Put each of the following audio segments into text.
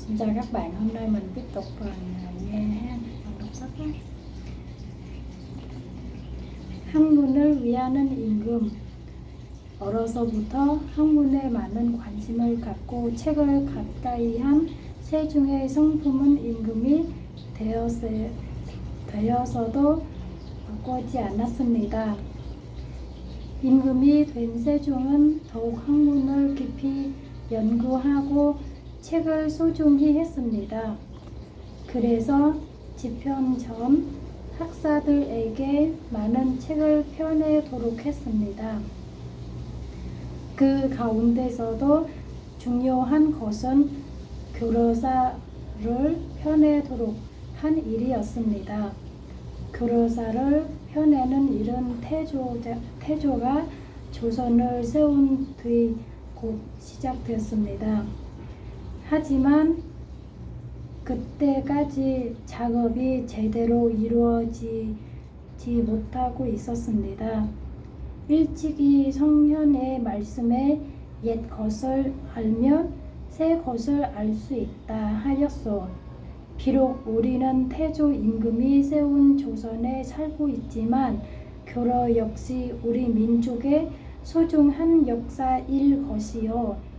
Xin chào các bạn, hôm nay mình tiếp tục phần nghe ha, phần đọc sách đó. 학문을 위하는 임금. 어려서부터 학문에 많은 관심을 갖고 책을 가까이 한 세종의 성품은 임금이 되어서도 바꾸지 않았습니다. 임금이 된 세종은 더욱 학문을 깊이 연구하고 책을 소중히 했습니다. 그래서 집현전 학사들에게 많은 책을 펴내도록 했습니다. 그 가운데서도 중요한 것은 교로사를 펴내도록 한 일이었습니다. 교로사를 펴내는 일은 태조가 조선을 세운 뒤 곧 시작되었습니다. 하지만 그때까지 작업이 제대로 이루어지지 못하고 있었습니다. 일찍이 성현의 말씀에 옛 것을 알면 새 것을 알 수 있다 하였소. 비록 우리는 태조 임금이 세운 조선에 살고 있지만 교로 역시 우리 민족의 소중한 역사일 것이요.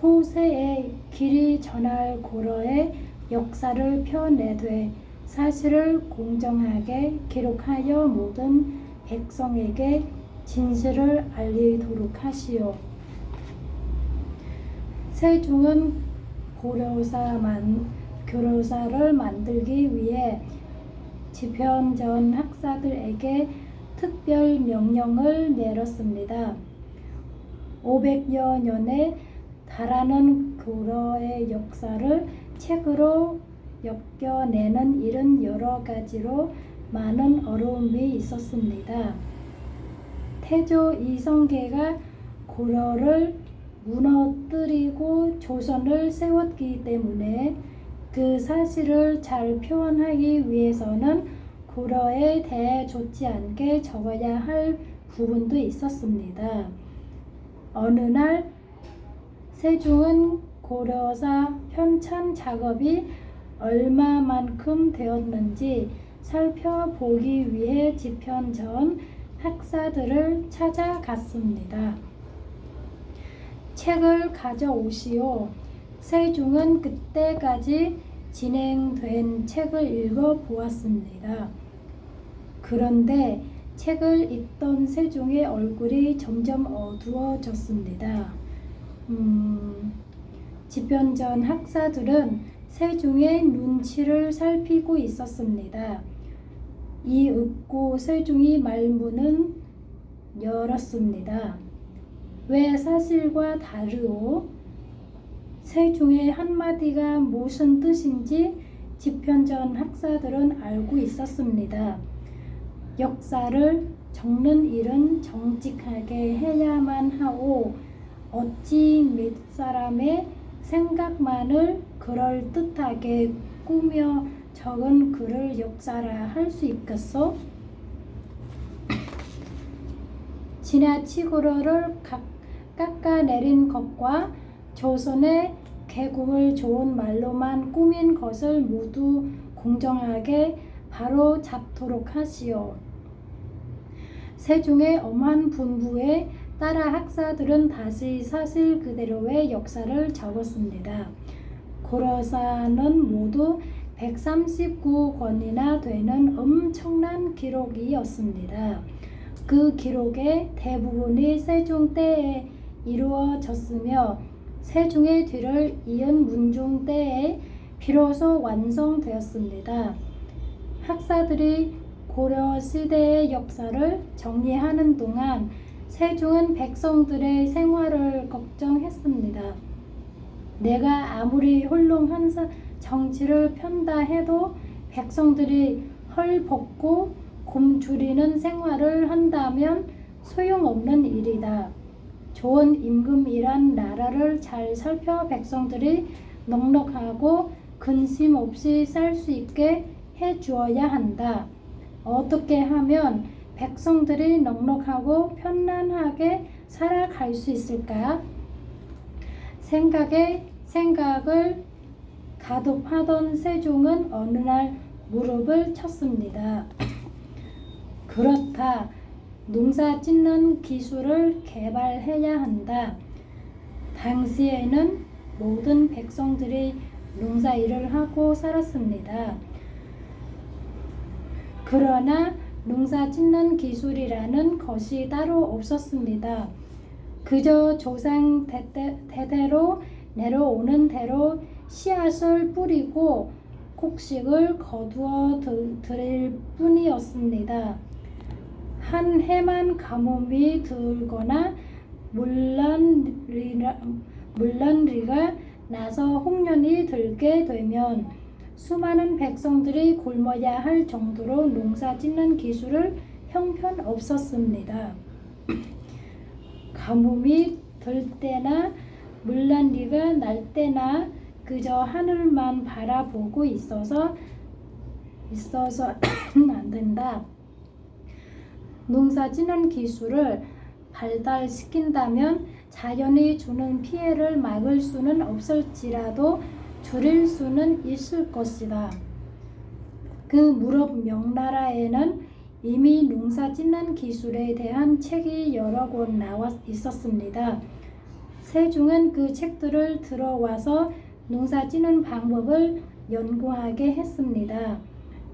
후세에 길이 전할 고려의 역사를 펴내되 사실을 공정하게 기록하여 모든 백성에게 진실을 알리도록 하시오. 세종은 교로사를 만들기 위해 집현전 학사들에게 특별 명령을 내렸습니다. 500여 년에 달하는 고려의 역사를 책으로 엮여내는 일은 여러 가지로 많은 어려움이 있었습니다. 태조 이성계가 고려를 무너뜨리고 조선을 세웠기 때문에 그 사실을 잘 표현하기 위해서는 고려에 대해 좋지 않게 적어야 할 부분도 있었습니다. 어느 날 세종은 고려사 편찬 작업이 얼마만큼 되었는지 살펴보기 위해 집현전 학사들을 찾아갔습니다. 책을 가져오시오. 세종은 그때까지 진행된 책을 읽어보았습니다. 그런데 책을 읽던 세종의 얼굴이 점점 어두워졌습니다. 집현전 학사들은 세종의 눈치를 살피고 있었습니다. 이윽고 세종이 말문은 열었습니다. 왜 사실과 다르오? 세종의 한마디가 무슨 뜻인지 집현전 학사들은 알고 있었습니다. 역사를 적는 일은 정직하게 해야만 하오. 어찌 몇 사람의 생각만을 그럴듯하게 꾸며 적은 글을 역사라 할 수 있겠소? 지나치고를 깎아내린 것과 조선의 개국을 좋은 말로만 꾸민 것을 모두 공정하게 바로 잡도록 하시오. 세종의 엄한 분부에 따라 학사들은 다시 사실 그대로의 역사를 적었습니다. 고려사는 모두 139권이나 되는 엄청난 기록이었습니다. 그 기록의 대부분이 세종 때에 이루어졌으며 세종의 뒤를 이은 문종 때에 비로소 완성되었습니다. 학사들이 고려 시대의 역사를 정리하는 동안 세종은 백성들의 생활을 걱정했습니다. 내가 아무리 훌륭한 정치를 편다 해도 백성들이 헐벗고 곰주리는 생활을 한다면 소용없는 일이다. 좋은 임금이란 나라를 잘 살펴 백성들이 넉넉하고 근심 없이 살 수 있게 해주어야 한다. 어떻게 하면 백성들이 넉넉하고 편안하게 살아갈 수 있을까? 생각을 가독하던 세종은 어느 날 무릎을 쳤습니다. 그렇다. 농사 짓는 기술을 개발해야 한다. 당시에는 모든 백성들이 농사 일을 하고 살았습니다. 그러나 농사 짓는 기술이라는 것이 따로 없었습니다. 그저 조상 대대로 내려오는 대로 씨앗을 뿌리고 곡식을 거두어 드릴 뿐이었습니다. 한 해만 가뭄이 들거나 물난리가 나서 홍련이 들게 되면 수많은 백성들이 굶어야 할 정도로 농사 짓는 기술을 형편없었습니다. 가뭄이 들 때나 물난리가 날 때나 그저 하늘만 바라보고 있어서는 안 된다. 농사 짓는 기술을 발달시킨다면 자연이 주는 피해를 막을 수는 없을지라도 줄일 수는 있을 것이다. 그 무렵 명나라에는 이미 농사 짓는 기술에 대한 책이 여러 권 나와 있었습니다. 세종은 그 책들을 들어와서 농사 짓는 방법을 연구하게 했습니다.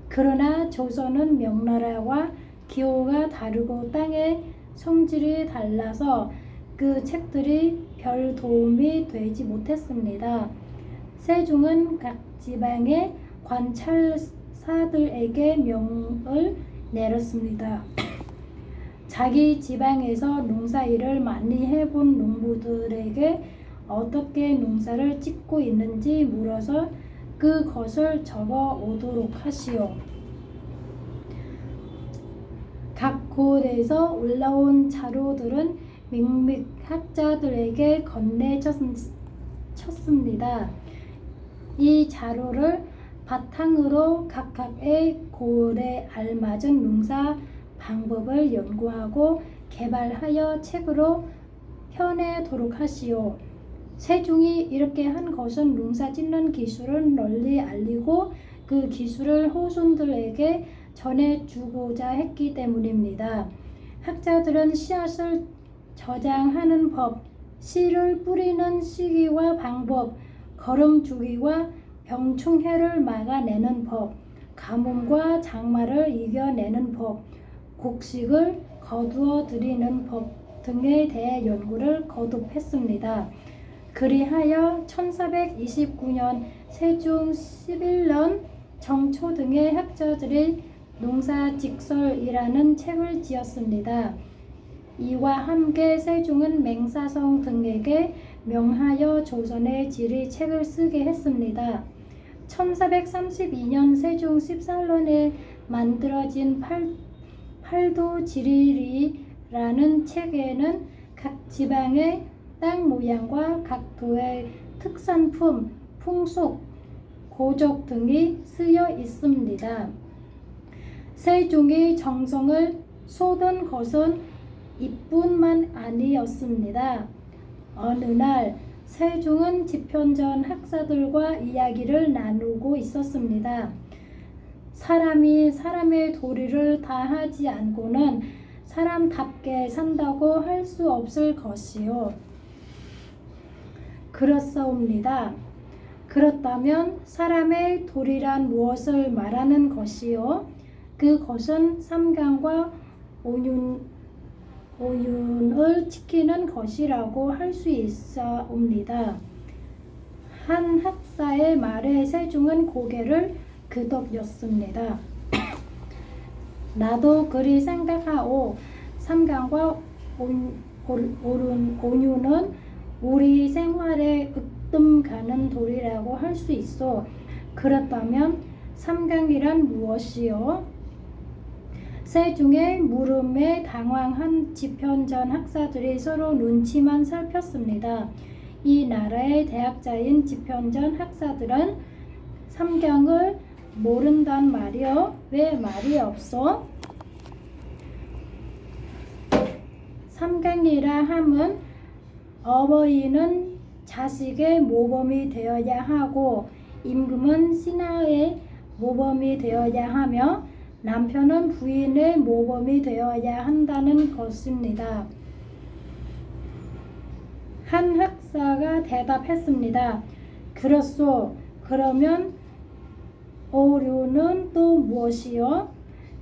그러나 조선은 명나라와 기호가 다르고 땅의 성질이 달라서 그 책들이 별 도움이 되지 못했습니다. 세종은 각 지방의 관찰사들에게 명을 내렸습니다. 자기 지방에서 농사일을 많이 해본 농부들에게 어떻게 농사를 짓고 있는지 물어서 그것을 적어 오도록 하시오. 각 곳에서 올라온 자료들은 맹맥 학자들에게 건네쳤습니다. 이 자료를 바탕으로 각각의 곳에 알맞은 농사 방법을 연구하고 개발하여 책으로 펴내도록 하시오. 세종이 이렇게 한 것은 농사 짓는 기술을 널리 알리고 그 기술을 후손들에게 전해주고자 했기 때문입니다. 학자들은 씨앗을 저장하는 법, 씨를 뿌리는 시기와 방법, 거름 주기와 병충해를 막아내는 법, 가뭄과 장마를 이겨내는 법, 곡식을 거두어 들이는 법 등에 대해 연구를 거듭했습니다. 그리하여 1429년 세종 11년 정초 등의 학자들이 농사직설이라는 책을 지었습니다. 이와 함께 세종은 맹사성 등에게 명하여 조선의 지리 책을 쓰게 했습니다. 1432년 세종 14년에 만들어진 팔도지리라는 책에는 각 지방의 땅 모양과 각 도의 특산품, 풍속, 고적 등이 쓰여 있습니다. 세종의 정성을 쏟은 것은 이뿐만 아니었습니다. 어느 날 세종은 집현전 학사들과 이야기를 나누고 있었습니다. 사람이 사람의 도리를 다하지 않고는 사람답게 산다고 할 수 없을 것이요. 그렇사옵니다. 그렇다면 사람의 도리란 무엇을 말하는 것이요? 그것은 삼강과 오윤을 지키는 것이라고 할 수 있사옵니다. 한 학사의 말에 세종은 고개를 끄덕였습니다. 나도 그리 생각하오. 삼강과 오윤은 우리 생활에 으뜸 가는 도리라고 할 수 있어. 그렇다면 삼강이란 무엇이요? 세종의 물음에 당황한 집현전 학사들이 서로 눈치만 살폈습니다. 이 나라의 대학자인 집현전 학사들은 삼강을 모른단 말이요? 왜 말이 없어? 삼강이라 함은 어버이는 자식의 모범이 되어야 하고 임금은 신하의 모범이 되어야 하며 남편은 부인의 모범이 되어야 한다는 것입니다. 한 학사가 대답했습니다. 그렇소. 그러면 오륜은 또 무엇이요?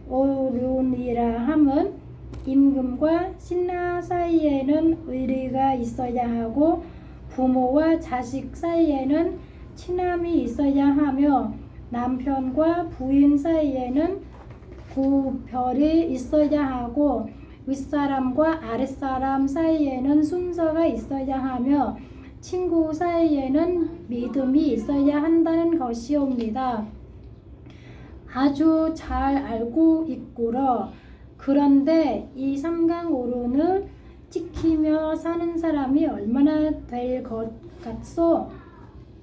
오륜이라 함은 임금과 신하 사이에는 의리가 있어야 하고 부모와 자식 사이에는 친함이 있어야 하며 남편과 부인 사이에는 구별이 있어야 하고 윗사람과 아랫사람 사이에는 순서가 있어야 하며 친구 사이에는 믿음이 있어야 한다는 것이옵니다. 아주 잘 알고 있구러. 그런데 이 삼강오륜을 지키며 사는 사람이 얼마나 될 것 같소?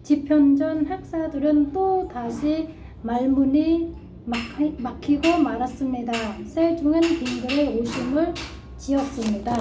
집현전 학사들은 또 다시 말문이 막히고 말았습니다. 세종은 빙글에 오심을 지었습니다.